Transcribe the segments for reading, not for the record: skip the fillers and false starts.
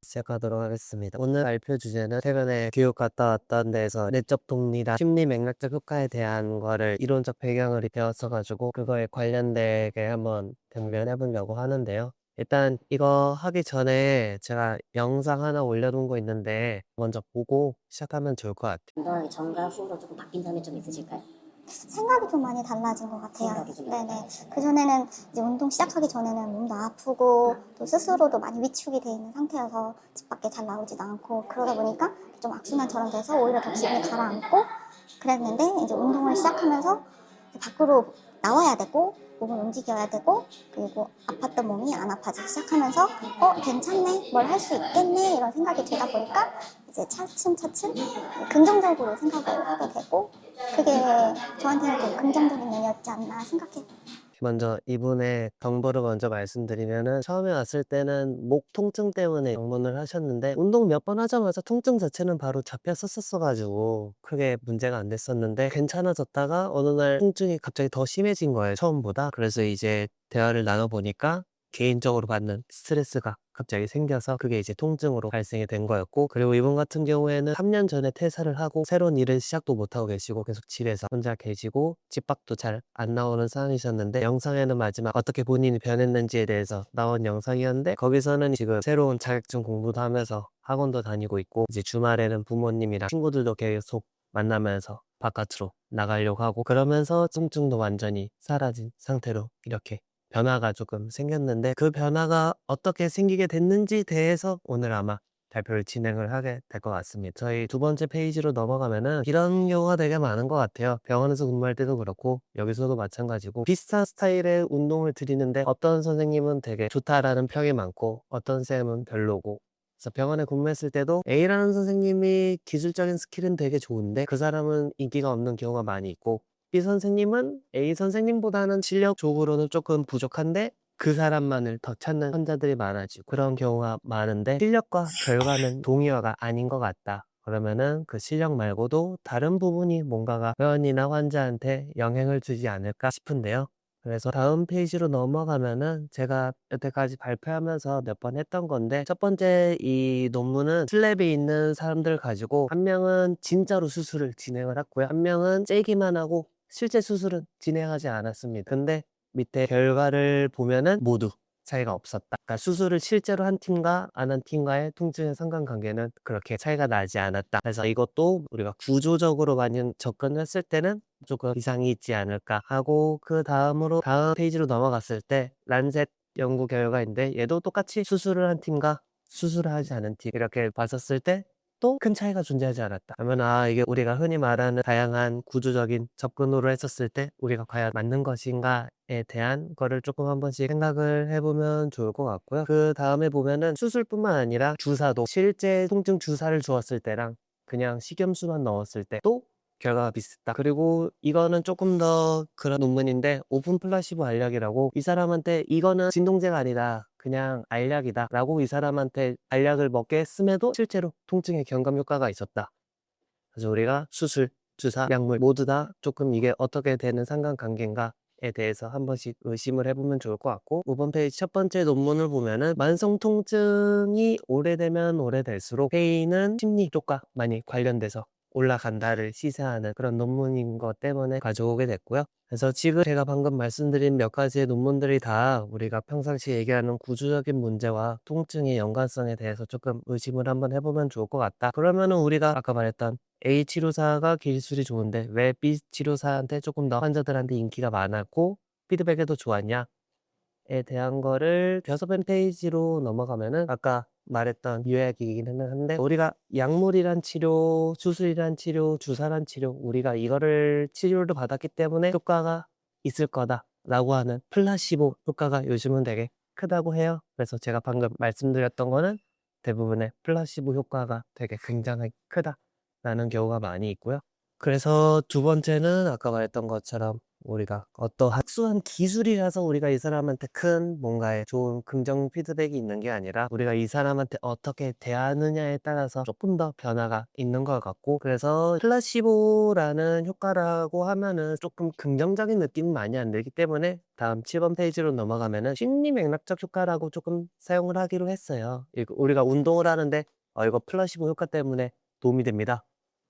시작하도록 하겠습니다. 오늘 발표 주제는 최근에 교육 갔다 왔던 데에서 내적 동리나 심리 맥락적 효과에 대한 거를 이론적 배경을 배웠어가지고 그거에 관련되게 한번 변변해 보려고 하는데요. 일단 이거 하기 전에 제가 영상 하나 올려둔 거 있는데 먼저 보고 시작하면 좋을 것 같아요. 운동하기 전과 후로 조금 바뀐 점이 좀 있으실까요? 생각이 좀 많이 달라진 것 같아요. 생각이 좀 네네. 달라요. 그전에는 이제 운동 시작하기 전에는 몸도 아프고 또 스스로도 많이 위축이 돼 있는 상태여서 집 밖에 잘 나오지도 않고 그러다 보니까 좀 악순환처럼 돼서 오히려 더 기분이 가라앉고 그랬는데 이제 운동을 시작하면서 밖으로 나와야 되고 몸을 움직여야 되고 그리고 아팠던 몸이 안 아파지기 시작하면서 괜찮네, 뭘 할 수 있겠네 이런 생각이 들다 보니까 이제 차츰차츰 긍정적으로 생각을 하게 되고 그게 저한테는 좀 긍정적인 면이었지 않나 생각해요. 먼저 이분의 정보를 먼저 말씀드리면은 처음에 왔을 때는 목 통증 때문에 방문을 하셨는데 운동 몇 번 하자마자 통증 자체는 바로 잡혔었어 가지고 크게 문제가 안 됐었는데 괜찮아졌다가 어느 날 통증이 갑자기 더 심해진 거예요, 처음보다. 그래서 이제 대화를 나눠 보니까 개인적으로 받는 스트레스가 갑자기 생겨서 그게 이제 통증으로 발생이 된 거였고, 그리고 이분 같은 경우에는 3년 전에 퇴사를 하고 새로운 일을 시작도 못하고 계시고 계속 집에서 혼자 계시고 집 밖도 잘 안 나오는 상황이셨는데, 영상에는 마지막 어떻게 본인이 변했는지에 대해서 나온 영상이었는데 거기서는 지금 새로운 자격증 공부도 하면서 학원도 다니고 있고 이제 주말에는 부모님이랑 친구들도 계속 만나면서 바깥으로 나가려고 하고, 그러면서 통증도 완전히 사라진 상태로 이렇게 변화가 조금 생겼는데, 그 변화가 어떻게 생기게 됐는지 대해서 오늘 아마 발표를 진행을 하게 될 것 같습니다. 저희 두 번째 페이지로 넘어가면은 이런 경우가 되게 많은 것 같아요. 병원에서 근무할 때도 그렇고 여기서도 마찬가지고 비슷한 스타일의 운동을 드리는데 어떤 선생님은 되게 좋다라는 평이 많고 어떤 쌤은 별로고, 그래서 병원에 근무했을 때도 A라는 선생님이 기술적인 스킬은 되게 좋은데 그 사람은 인기가 없는 경우가 많이 있고, B 선생님은 A 선생님보다는 실력적으로는 조금 부족한데 그 사람만을 더 찾는 환자들이 많아지고 그런 경우가 많은데, 실력과 결과는 동의어가 아닌 것 같다 그러면은 그 실력 말고도 다른 부분이 뭔가가 회원이나 환자한테 영향을 주지 않을까 싶은데요. 그래서 다음 페이지로 넘어가면은 제가 여태까지 발표하면서 몇 번 했던 건데, 첫 번째 이 논문은 슬랩에 있는 사람들 가지고 한 명은 진짜로 수술을 진행을 했고요, 한 명은 째기만 하고 실제 수술은 진행하지 않았습니다. 근데 밑에 결과를 보면은 모두 차이가 없었다. 그러니까 수술을 실제로 한 팀과 안 한 팀과의 통증의 상관관계는 그렇게 차이가 나지 않았다. 그래서 이것도 우리가 구조적으로 많이 접근했을 때는 조금 이상이 있지 않을까 하고, 그 다음으로 다음 페이지로 넘어갔을 때 란셋 연구 결과인데 얘도 똑같이 수술을 한 팀과 수술을 하지 않은 팀 이렇게 봤었을 때 또 큰 차이가 존재하지 않았다. 그러면 이게 우리가 흔히 말하는 다양한 구조적인 접근으로 했었을 때 우리가 과연 맞는 것인가에 대한 거를 조금 한 번씩 생각을 해보면 좋을 것 같고요. 그 다음에 보면은 수술뿐만 아니라 주사도 실제 통증 주사를 주었을 때랑 그냥 식염수만 넣었을 때도 결과가 비슷했다. 그리고 이거는 조금 더 그런 논문인데 오픈 플라시보 알약이라고, 이 사람한테 이거는 진통제가 아니다 그냥 알약이다 라고 이 사람한테 알약을 먹게 했음에도 실제로 통증의 경감 효과가 있었다. 그래서 우리가 수술, 주사, 약물 모두 다 조금 이게 어떻게 되는 상관관계인가에 대해서 한 번씩 의심을 해보면 좋을 것 같고, 5번 페이지 첫 번째 논문을 보면은 만성 통증이 오래되면 오래될수록 페인은 심리 쪽과 많이 관련돼서 올라간다를 시사하는 그런 논문인 것 때문에 가져오게 됐고요. 그래서 지금 제가 방금 말씀드린 몇 가지의 논문들이 다 우리가 평상시 얘기하는 구조적인 문제와 통증의 연관성에 대해서 조금 의심을 한번 해보면 좋을 것 같다. 그러면은 우리가 아까 말했던 A 치료사가 기술이 좋은데 왜 B 치료사한테 조금 더 환자들한테 인기가 많았고 피드백에도 좋았냐에 대한 거를 6번 페이지로 넘어가면은 아까 말했던 요약이기는 한데, 우리가 약물이란 치료, 수술이란 치료, 주사란 치료, 우리가 이거를 치료를 받았기 때문에 효과가 있을 거다라고 하는 플라시보 효과가 요즘은 되게 크다고 해요. 그래서 제가 방금 말씀드렸던 거는 대부분의 플라시보 효과가 되게 굉장히 크다라는 경우가 많이 있고요. 그래서 두 번째는 아까 말했던 것처럼 우리가 어떠한 특수한 기술이라서 우리가 이 사람한테 큰 뭔가의 좋은 긍정 피드백이 있는 게 아니라 우리가 이 사람한테 어떻게 대하느냐에 따라서 조금 더 변화가 있는 것 같고, 그래서 플라시보라는 효과라고 하면은 조금 긍정적인 느낌이 많이 안 들기 때문에 다음 7번 페이지로 넘어가면은 심리 맥락적 효과라고 조금 사용을 하기로 했어요. 우리가 운동을 하는데 이거 플라시보 효과 때문에 도움이 됩니다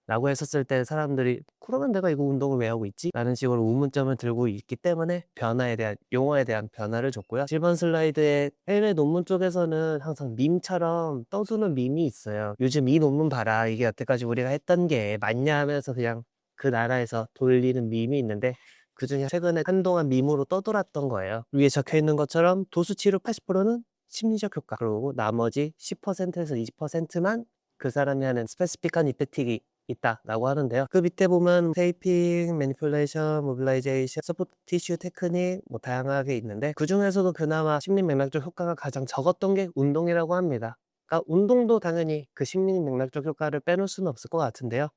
라고 했었을 때 사람들이 그러면 내가 이거 운동을 왜 하고 있지? 라는 식으로 의문점을 들고 있기 때문에 변화에 대한 용어에 대한 변화를 줬고요. 7번 슬라이드의 해외 논문 쪽에서는 항상 밈처럼 떠도는 밈이 있어요. 요즘 이 논문 봐라, 이게 여태까지 우리가 했던 게 맞냐 하면서 그냥 그 나라에서 돌리는 밈이 있는데, 그중에 최근에 한동안 밈으로 떠돌았던 거예요. 위에 적혀 있는 것처럼 도수 치료 80%는 심리적 효과, 그리고 나머지 10%에서 20%만 그 사람이 하는 스페시픽한 이펙틱이 있다라고 하는데요. 그 밑에 보면 테이핑, 매니플레이션, 모빌라이제이션, 소프트 티슈 테크닉 뭐 다양하게 있는데, 그 중에서도 그나마 심리 맥락적 효과가 가장 적었던 게 운동이라고 합니다. 그러니까 운동도 당연히 그 심리 맥락적 효과를 빼놓을 수는 없을 것 같은데요.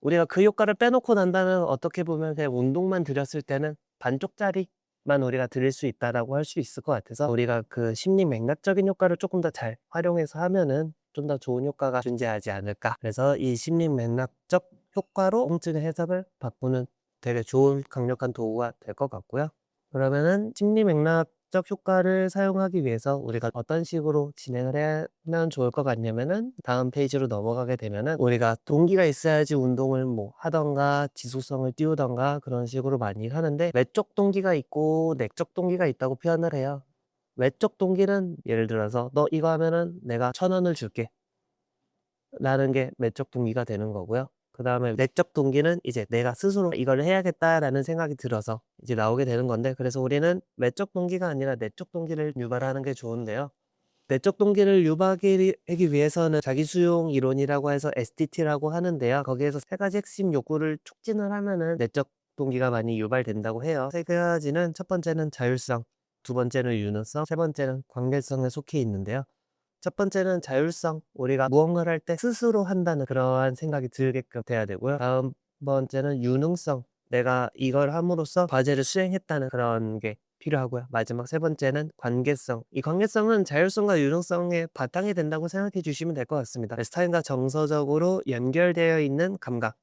우리가 그 효과를 빼놓고 난다면 어떻게 보면 그냥 운동만 들였을 때는 반쪽짜리만 우리가 들일 수 있다라고 할 수 있을 것 같아서, 우리가 그 심리 맥락적인 효과를 조금 더 잘 활용해서 하면은 좀 더 좋은 효과가 존재하지 않을까. 그래서 이 심리 맥락적 효과로 통증의 해석을 바꾸는 되게 좋은 강력한 도구가 될 것 같고요. 그러면은 심리 맥락적 효과를 사용하기 위해서 우리가 어떤 식으로 진행을 하면 좋을 것 같냐면은, 다음 페이지로 넘어가게 되면은 우리가 동기가 있어야지 운동을 뭐 하던가 지속성을 띄우던가 그런 식으로 많이 하는데, 외적 동기가 있고 내적 동기가 있다고 표현을 해요. 외적 동기는 예를 들어서 너 이거 하면은 내가 1,000원을 줄게 라는 게 외적 동기가 되는 거고요. 그 다음에 내적 동기는 이제 내가 스스로 이걸 해야겠다라는 생각이 들어서 이제 나오게 되는 건데, 그래서 우리는 외적 동기가 아니라 내적 동기를 유발하는 게 좋은데요. 내적 동기를 유발하기 위해서는 자기수용 이론이라고 해서 SDT라고 하는데요. 거기에서 세 가지 핵심 욕구를 촉진을 하면은 내적 동기가 많이 유발된다고 해요. 세 가지는, 첫 번째는 자율성, 두 번째는 유능성, 세 번째는 관계성에 속해 있는데요. 첫 번째는 자율성, 우리가 무언가를 할 때 스스로 한다는 그러한 생각이 들게끔 돼야 되고요. 다음 번째는 유능성, 내가 이걸 함으로써 과제를 수행했다는 그런 게 필요하고요. 마지막 세 번째는 관계성, 이 관계성은 자율성과 유능성의 바탕이 된다고 생각해 주시면 될 것 같습니다. 타인과 정서적으로 연결되어 있는 감각,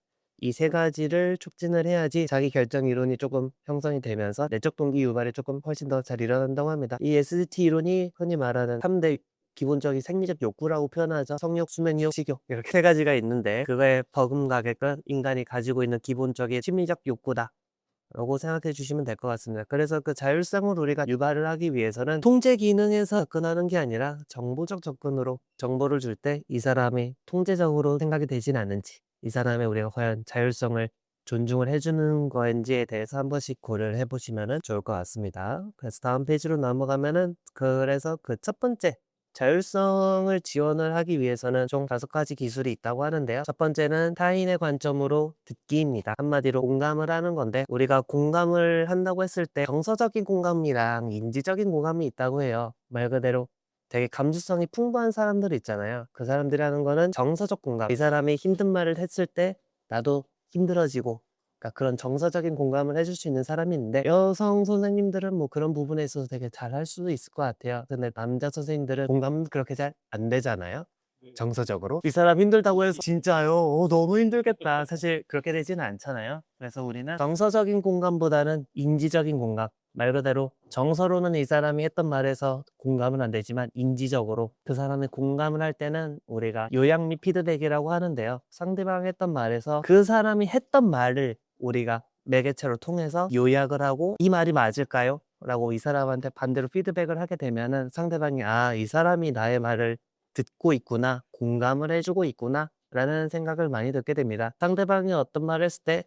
이 세 가지를 촉진을 해야지 자기 결정 이론이 조금 형성이 되면서 내적 동기 유발이 조금 훨씬 더 잘 일어난다고 합니다. 이 SDT 이론이 흔히 말하는 3대 기본적인 생리적 욕구라고 표현하죠. 성욕, 수면욕, 식욕, 이렇게 세 가지가 있는데, 그거에 버금가게끔 인간이 가지고 있는 기본적인 심리적 욕구다 라고 생각해 주시면 될 것 같습니다. 그래서 그 자율성을 우리가 유발을 하기 위해서는 통제 기능에서 접근하는 게 아니라 정보적 접근으로 정보를 줄 때 이 사람이 통제적으로 생각이 되진 않는지, 이 사람의 우리가 과연 자율성을 존중을 해주는 거인지에 대해서 한 번씩 고려를 해보시면 좋을 것 같습니다. 그래서 다음 페이지로 넘어가면은, 그래서 그 첫 번째 자율성을 지원을 하기 위해서는 총 5가지 기술이 있다고 하는데요. 첫 번째는 타인의 관점으로 듣기입니다. 한마디로 공감을 하는 건데, 우리가 공감을 한다고 했을 때 정서적인 공감이랑 인지적인 공감이 있다고 해요. 말 그대로 되게 감수성이 풍부한 사람들 있잖아요. 그 사람들이 하는 거는 정서적 공감. 이 사람이 힘든 말을 했을 때 나도 힘들어지고, 그러니까 그런 정서적인 공감을 해줄 수 있는 사람이 있는데, 여성 선생님들은 뭐 그런 부분에 있어서 되게 잘 할 수도 있을 것 같아요. 근데 남자 선생님들은 공감은 그렇게 잘 안 되잖아요. 정서적으로 이 사람 힘들다고 해서 진짜요? 너무 힘들겠다. 사실 그렇게 되지는 않잖아요. 그래서 우리는 정서적인 공감보다는 인지적인 공감, 말 그대로 정서로는 이 사람이 했던 말에서 공감은 안 되지만 인지적으로 그 사람의 공감을 할 때는 우리가 요약 및 피드백이라고 하는데요. 상대방이 했던 말에서 그 사람이 했던 말을 우리가 매개체로 통해서 요약을 하고, 이 말이 맞을까요? 라고 이 사람한테 반대로 피드백을 하게 되면은 상대방이 이 사람이 나의 말을 듣고 있구나, 공감을 해주고 있구나 라는 생각을 많이 듣게 됩니다. 상대방이 어떤 말을 했을 때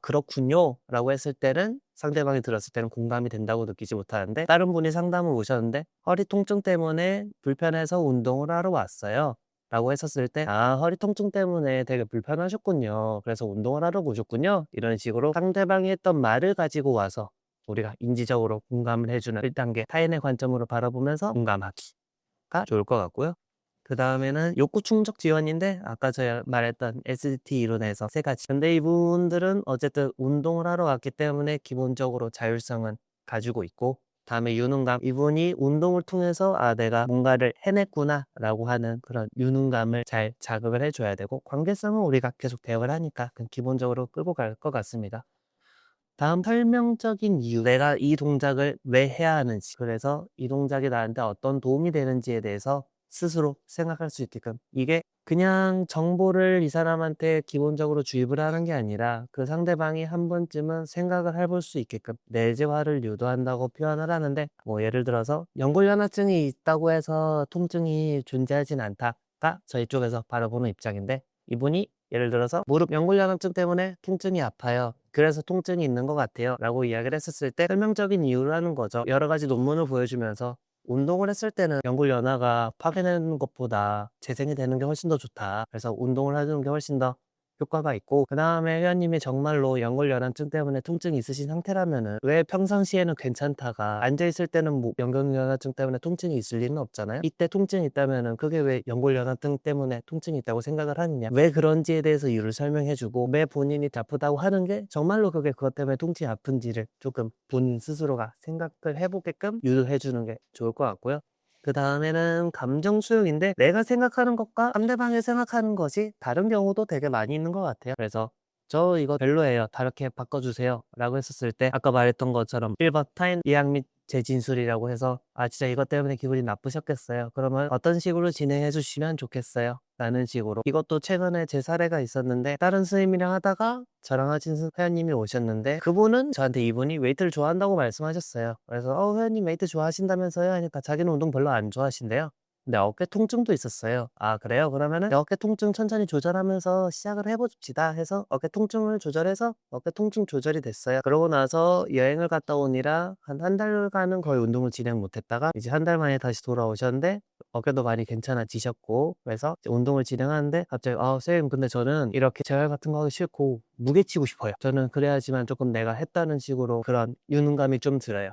그렇군요 라고 했을 때는, 상대방이 들었을 때는 공감이 된다고 느끼지 못하는데, 다른 분이 상담을 오셨는데 허리 통증 때문에 불편해서 운동을 하러 왔어요 라고 했었을 때, 허리 통증 때문에 되게 불편하셨군요, 그래서 운동을 하러 오셨군요, 이런 식으로 상대방이 했던 말을 가지고 와서 우리가 인지적으로 공감을 해주는 1단계 타인의 관점으로 바라보면서 공감하기가 좋을 것 같고요. 그 다음에는 욕구 충족 지원인데 아까 제가 말했던 ST 이론에서 세 가지. 근데 이분들은 어쨌든 운동을 하러 왔기 때문에 기본적으로 자율성은 가지고 있고, 다음에 유능감. 이분이 운동을 통해서 아 내가 뭔가를 해냈구나 라고 하는 그런 유능감을 잘 자극을 해줘야 되고, 관계성은 우리가 계속 대화를 하니까 그냥 기본적으로 끌고 갈 것 같습니다. 다음 설명적인 이유. 내가 이 동작을 왜 해야 하는지, 그래서 이 동작이 나한테 어떤 도움이 되는지에 대해서 스스로 생각할 수 있게끔. 이게 그냥 정보를 이 사람한테 기본적으로 주입을 하는 게 아니라 그 상대방이 한 번쯤은 생각을 해볼 수 있게끔 내재화를 유도한다고 표현을 하는데, 뭐 예를 들어서 연골연화증이 있다고 해서 통증이 존재하진 않다가 저희 쪽에서 바라보는 입장인데, 이분이 예를 들어서 무릎 연골연화증 때문에 통증이 아파요. 그래서 통증이 있는 것 같아요. 라고 이야기를 했었을 때 설명적인 이유를 하는 거죠. 여러 가지 논문을 보여주면서 운동을 했을 때는 연골연화가 파괴되는 것보다 재생이 되는 게 훨씬 더 좋다. 그래서 운동을 하는 게 훨씬 더 효과가 있고, 그 다음에 회원님이 정말로 연골연화증 때문에 통증이 있으신 상태라면은 왜 평상시에는 괜찮다가 앉아있을 때는 뭐 연골연화증 때문에 통증이 있을 리는 없잖아요. 이때 통증이 있다면은 그게 왜 연골연화증 때문에 통증이 있다고 생각을 하느냐, 왜 그런지에 대해서 이유를 설명해주고, 왜 본인이 아프다고 하는 게 정말로 그게 그것 때문에 통증이 아픈지를 조금 본인 스스로가 생각을 해보게끔 유도해주는 게 좋을 것 같고요. 그 다음에는 감정 수용인데, 내가 생각하는 것과 상대방이 생각하는 것이 다른 경우도 되게 많이 있는 것 같아요. 그래서 저 이거 별로예요. 다르게 바꿔주세요. 라고 했었을 때 아까 말했던 것처럼 1번 타인 예약 및 재진술이라고 해서 아 진짜 이것 때문에 기분이 나쁘셨겠어요. 그러면 어떤 식으로 진행해 주시면 좋겠어요. 라는 식으로. 이것도 최근에 제 사례가 있었는데, 다른 선생님이랑 하다가 저랑 하신 회원님이 오셨는데, 그분은 저한테 이분이 웨이트를 좋아한다고 말씀하셨어요. 그래서 회원님 웨이트 좋아하신다면서요? 하니까 자기는 운동 별로 안 좋아하신대요. 근데 어깨 통증도 있었어요. 아 그래요? 그러면은 어깨 통증 천천히 조절하면서 시작을 해봅시다 해서 어깨 통증을 조절해서 어깨 통증 조절이 됐어요. 그러고 나서 여행을 갔다 오니라 한 달간은 거의 운동을 진행 못했다가 이제 한 달 만에 다시 돌아오셨는데 어깨도 많이 괜찮아지셨고, 그래서 이제 운동을 진행하는데 갑자기 선생님 근데 저는 이렇게 재활 같은 거 하기 싫고 무게 치고 싶어요. 저는 그래야지만 조금 내가 했다는 식으로 그런 유능감이 좀 들어요.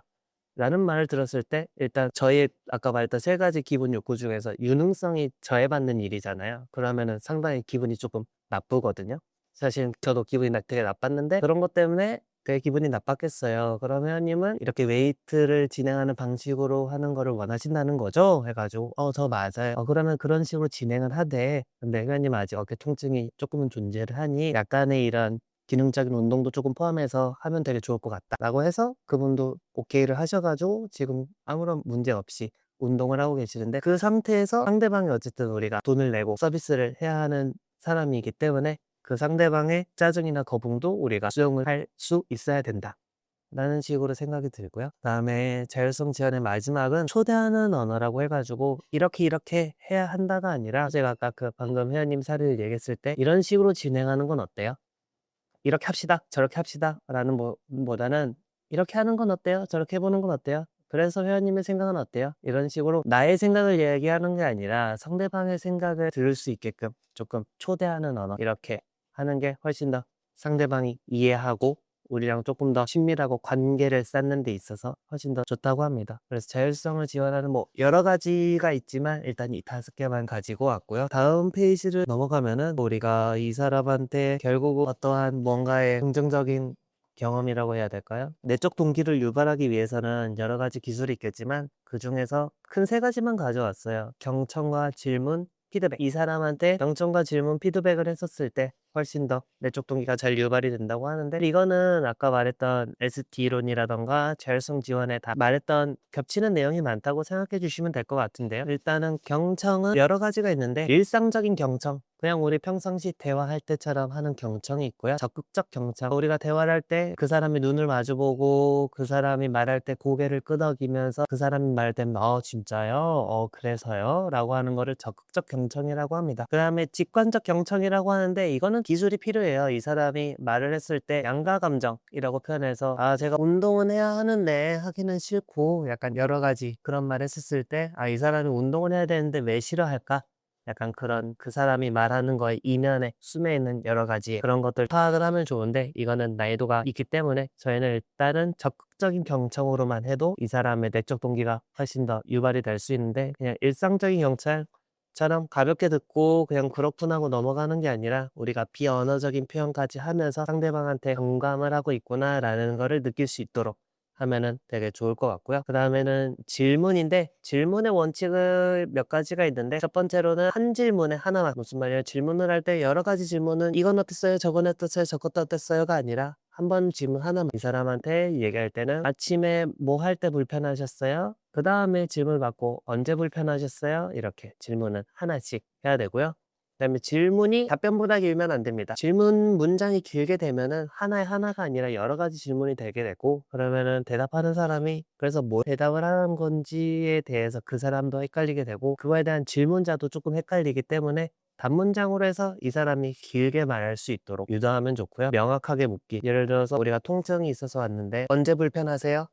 라는 말을 들었을 때 일단 저희 아까 말했던 세 가지 기본 욕구 중에서 유능성이 저해받는 일이잖아요. 그러면은 상당히 기분이 조금 나쁘거든요. 사실 저도 기분이 되게 나빴는데 그런 것 때문에 되게 기분이 나빴겠어요. 그럼 회원님은 이렇게 웨이트를 진행하는 방식으로 하는 거를 원하신다는 거죠? 해가지고 저 맞아요. 그러면 그런 식으로 진행을 하되, 근데 회원님 아직 어깨 통증이 조금은 존재를 하니 약간의 이런 기능적인 운동도 조금 포함해서 하면 되게 좋을 것 같다라고 해서 그분도 오케이를 하셔가지고 지금 아무런 문제 없이 운동을 하고 계시는데, 그 상태에서 상대방이 어쨌든 우리가 돈을 내고 서비스를 해야 하는 사람이기 때문에 그 상대방의 짜증이나 거부도 우리가 수용을 할 수 있어야 된다 라는 식으로 생각이 들고요. 그다음에 자율성 제한의 마지막은 초대하는 언어라고 해가지고 이렇게 해야 한다가 아니라, 제가 아까 그 방금 회원님 사례를 얘기했을 때 이런 식으로 진행하는 건 어때요? 이렇게 합시다. 저렇게 합시다. 라는 보다는 이렇게 하는 건 어때요? 저렇게 해보는 건 어때요? 그래서 회원님의 생각은 어때요? 이런 식으로 나의 생각을 얘기하는 게 아니라 상대방의 생각을 들을 수 있게끔 조금 초대하는 언어, 이렇게 하는 게 훨씬 더 상대방이 이해하고 우리랑 조금 더 친밀하고 관계를 쌓는 데 있어서 훨씬 더 좋다고 합니다. 그래서 자율성을 지원하는 뭐 여러 가지가 있지만 일단 이 5개만 가지고 왔고요. 다음 페이지를 넘어가면은 우리가 이 사람한테 결국 어떠한 뭔가의 긍정적인 경험이라고 해야 될까요? 내적 동기를 유발하기 위해서는 여러 가지 기술이 있겠지만 그 중에서 큰 3가지만 가져왔어요. 경청과 질문, 피드백. 이 사람한테 경청과 질문, 피드백을 했었을 때 훨씬 더 내적 동기가 잘 유발이 된다고 하는데, 이거는 아까 말했던 ST론이라던가 자율성 지원에 다 말했던 겹치는 내용이 많다고 생각해 주시면 될 것 같은데요. 일단은 경청은 여러 가지가 있는데, 일상적인 경청, 그냥 우리 평상시 대화할 때처럼 하는 경청이 있고요. 적극적 경청, 우리가 대화를 할 때 그 사람이 눈을 마주보고 그 사람이 말할 때 고개를 끄덕이면서 그 사람이 말할 때 진짜요? 그래서요? 라고 하는 거를 적극적 경청이라고 합니다. 그 다음에 직관적 경청이라고 하는데, 이거는 기술이 필요해요. 이 사람이 말을 했을 때 양가 감정이라고 표현해서 제가 운동은 해야 하는데 하기는 싫고, 약간 여러 가지 그런 말 했었을 때 이 사람이 운동을 해야 되는데 왜 싫어할까? 약간 그런 그 사람이 말하는 거에 이면에 숨어 있는 여러 가지 그런 것들 파악을 하면 좋은데, 이거는 난이도가 있기 때문에 저희는 일단은 적극적인 경청으로만 해도 이 사람의 내적 동기가 훨씬 더 유발이 될 수 있는데, 그냥 일상적인 경청, 처럼 가볍게 듣고 그냥 그렇구나 하고 넘어가는 게 아니라 우리가 비언어적인 표현까지 하면서 상대방한테 공감을 하고 있구나라는 거를 느낄 수 있도록 하면은 되게 좋을 것 같고요. 그다음에는 질문인데 질문의 원칙을 몇 가지가 있는데 첫 번째로는 한 질문에 하나만 무슨 말이에요? 질문을 할 때 여러 가지 질문은 이건 어땠어요? 저건 어땠어요? 저것도 어땠어요?가 아니라 한 번 질문 하나만 이 사람한테 얘기할 때는 아침에 뭐 할 때 불편하셨어요? 그 다음에 질문 받고 언제 불편하셨어요? 이렇게 질문은 하나씩 해야 되고요. 그다음에 질문이 답변보다 길면 안 됩니다. 질문 문장이 길게 되면은 하나에 하나가 아니라 여러 가지 질문이 되게 되고 그러면은 대답하는 사람이 그래서 뭘 대답을 하는 건지에 대해서 그 사람도 헷갈리게 되고 그거에 대한 질문자도 조금 헷갈리기 때문에 단문장으로 해서 이 사람이 길게 말할 수 있도록 유도하면 좋고요. 명확하게 묻기. 예를 들어서 우리가 통증이 있어서 왔는데 언제 불편하세요?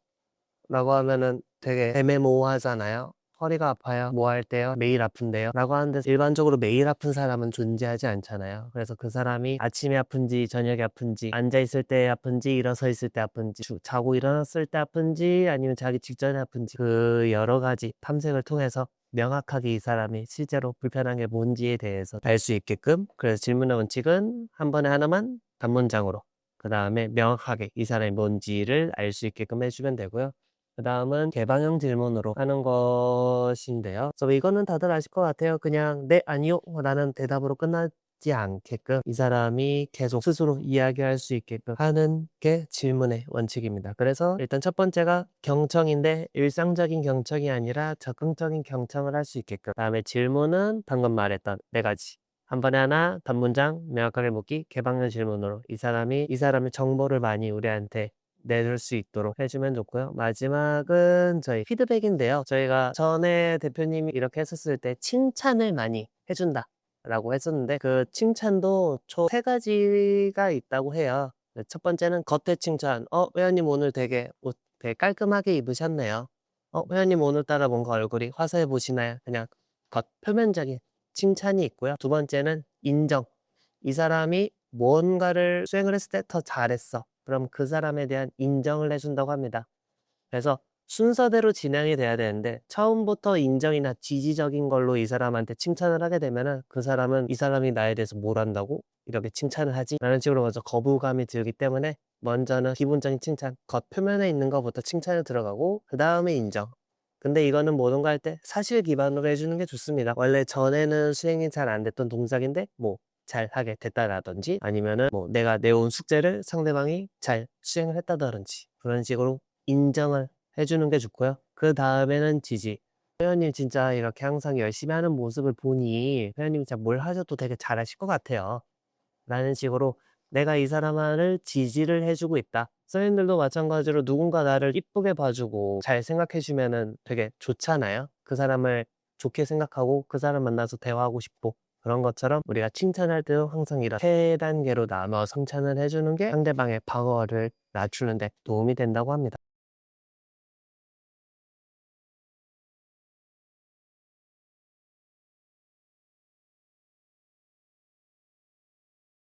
라고 하면은 되게 애매모호하잖아요. 허리가 아파요. 뭐 할 때요? 매일 아픈데요. 라고 하는데 일반적으로 매일 아픈 사람은 존재하지 않잖아요. 그래서 그 사람이 아침에 아픈지 저녁에 아픈지 앉아있을 때 아픈지 일어서 있을 때 아픈지 자고 일어났을 때 아픈지 아니면 자기 직전에 아픈지 그 여러 가지 탐색을 통해서 명확하게 이 사람이 실제로 불편한 게 뭔지에 대해서 알 수 있게끔 그래서 질문의 원칙은 한 번에 하나만 단문장으로 그 다음에 명확하게 이 사람이 뭔지를 알 수 있게끔 해주면 되고요. 그 다음은 개방형 질문으로 하는 것인데요. 그래서 이거는 다들 아실 것 같아요. 그냥 네, 아니요 라는 대답으로 끝나지 않게끔 이 사람이 계속 스스로 이야기할 수 있게끔 하는 게 질문의 원칙입니다. 그래서 일단 첫 번째가 경청인데 일상적인 경청이 아니라 적극적인 경청을 할 수 있게끔 그다음에 질문은 방금 말했던 네 가지 한 번에 하나 단문장 명확하게 묻기 개방형 질문으로 이 사람의 정보를 많이 우리한테 내줄 수 있도록 해주면 좋고요. 마지막은 저희 피드백인데요. 저희가 전에 대표님이 이렇게 했었을 때 칭찬을 많이 해준다 라고 했었는데 그 칭찬도 총 3가지가 있다고 해요. 첫 번째는 겉의 칭찬. 회원님 오늘 되게 옷 되게 깔끔하게 입으셨네요. 회원님 오늘따라 뭔가 얼굴이 화사해 보시나요? 그냥 겉 표면적인 칭찬이 있고요. 두 번째는 인정. 이 사람이 뭔가를 수행을 했을 때 더 잘했어. 그럼 그 사람에 대한 인정을 해준다고 합니다. 그래서 순서대로 진행이 돼야 되는데 처음부터 인정이나 지지적인 걸로 이 사람한테 칭찬을 하게 되면은 그 사람은 이 사람이 나에 대해서 뭘 안다고 이렇게 칭찬을 하지? 라는 식으로 먼저 거부감이 들기 때문에 먼저는 기본적인 칭찬, 겉 표면에 있는 것부터 칭찬을 들어가고 그 다음에 인정. 근데 이거는 뭐든가 할 때 사실 기반으로 해주는 게 좋습니다. 원래 전에는 수행이 잘 안 됐던 동작인데 뭐 잘하게 됐다라든지 아니면은 뭐 내가 내온 숙제를 상대방이 잘 수행을 했다든지 그런 식으로 인정을 해주는 게 좋고요. 그 다음에는 지지. 회원님 진짜 이렇게 항상 열심히 하는 모습을 보니 회원님이 진짜 뭘 하셔도 되게 잘하실 것 같아요. 라는 식으로 내가 이 사람을 지지를 해주고 있다. 선생님들도 마찬가지로 누군가 나를 이쁘게 봐주고 잘 생각해주면은 되게 좋잖아요. 그 사람을 좋게 생각하고 그 사람 만나서 대화하고 싶고 그런 것처럼 우리가 칭찬할 때도 항상 이런 3단계로 나눠 칭찬을 해주는 게 상대방의 방어를 낮추는 데 도움이 된다고 합니다.